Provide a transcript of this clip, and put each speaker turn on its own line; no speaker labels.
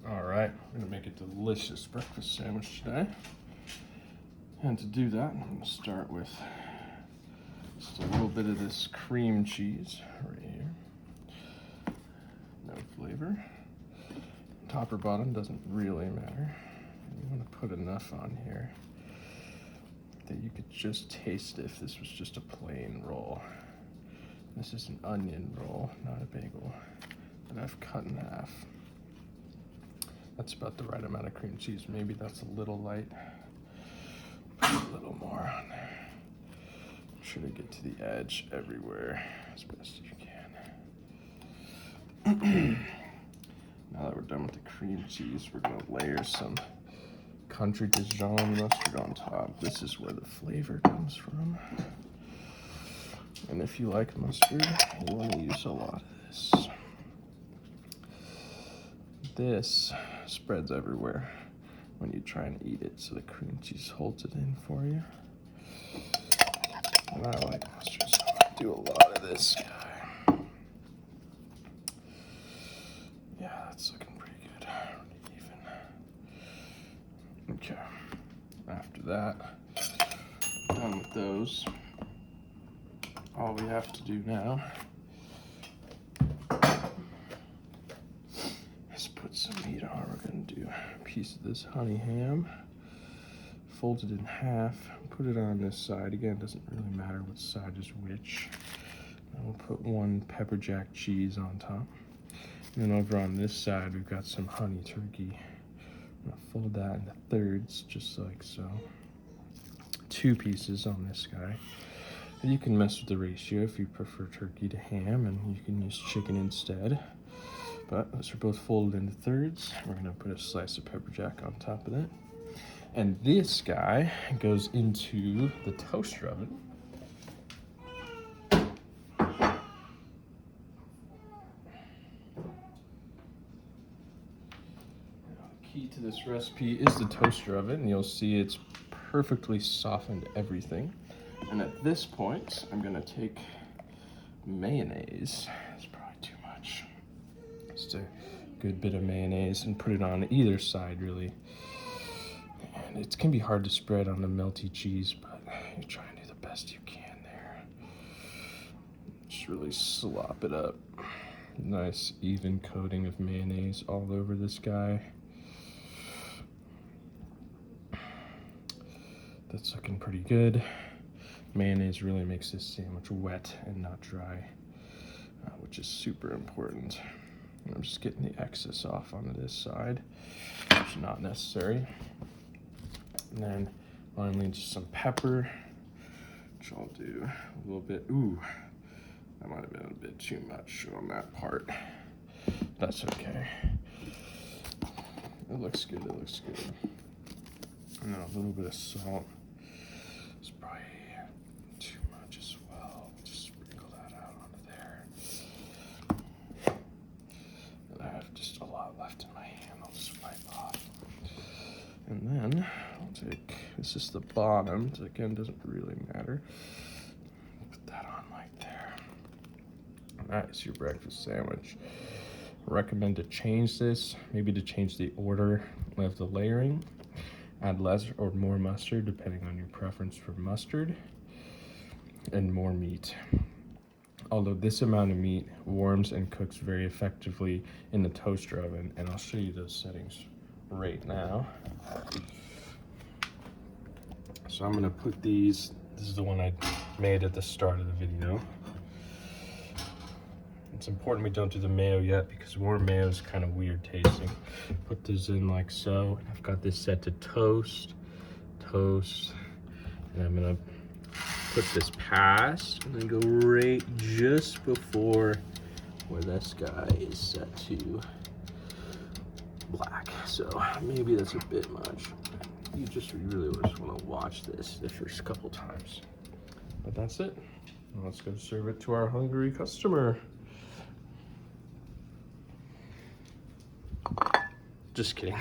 All right, I'm gonna make a delicious breakfast sandwich today. And to do that, I'm gonna start with just a little bit of this cream cheese right here. No flavor. Top or bottom doesn't really matter. You wanna put enough on here that you could just taste it if this was just a plain roll. This is an onion roll, not a bagel, that I've cut in half. That's about the right amount of cream cheese. Maybe that's a little light. Put a little more on there. Make sure to get to the edge everywhere as best as you can. Now that we're done with the cream cheese, we're gonna layer some country Dijon mustard on top. This is where the flavor comes from. And if you like mustard, you wanna use a lot of this. This spreads everywhere when you try and eat it, so the cream cheese holds it in for you. And I like mustard, so I'm gonna do a lot of this guy. Yeah, that's looking pretty good. Pretty even. Okay. After that, done with those. All we have to do now is put some meat on. We're gonna do a piece of this honey ham, fold it in half, put it on this side. Again, it doesn't really matter what side is which. And we'll put one pepper jack cheese on top. And then over on this side, we've got some honey turkey. I'm gonna fold that into thirds, just like so. 2 pieces on this guy. And you can mess with the ratio if you prefer turkey to ham, and you can use chicken instead. But those are both folded into thirds. We're gonna put a slice of pepper jack on top of that. And this guy goes into the toaster oven. The key to this recipe is the toaster oven, and you'll see it's perfectly softened everything. And at this point, I'm gonna take mayonnaise. It's probably too much. Just a good bit of mayonnaise and put it on either side, really. And it can be hard to spread on the melty cheese, but you try and do the best you can there. Just really slop it up. Nice even coating of mayonnaise all over this guy. That's looking pretty good. Mayonnaise really makes this sandwich wet and not dry, which is super important. And I'm just getting the excess off onto this side, which is not necessary. And then finally just some pepper, which I'll do a little bit. Ooh, that might have been a bit too much on that part. That's okay. It looks good, it looks good. And then a little bit of salt. It's probably too much as well. Just sprinkle that out onto there. And I have just a lot left in my hand. I'll just wipe off. And then I'll take, this is the bottom. So again, doesn't really matter. Put that on right there. That's your breakfast sandwich. I recommend to change this, maybe to change the order of the layering. Add less or more mustard, depending on your preference for mustard, and more meat. Although this amount of meat warms and cooks very effectively in the toaster oven, and I'll show you those settings right now. So I'm gonna put these, this is the one I made at the start of the video. It's important we don't do the mayo yet because warm mayo is kind of weird tasting. Put this in like so. I've got this set to toast, and I'm gonna put this past and then go right just before where this guy is set to black. So maybe that's a bit much. You really just want to watch this the first couple times. But that's it. Now let's go serve it to our hungry customer. Just kidding.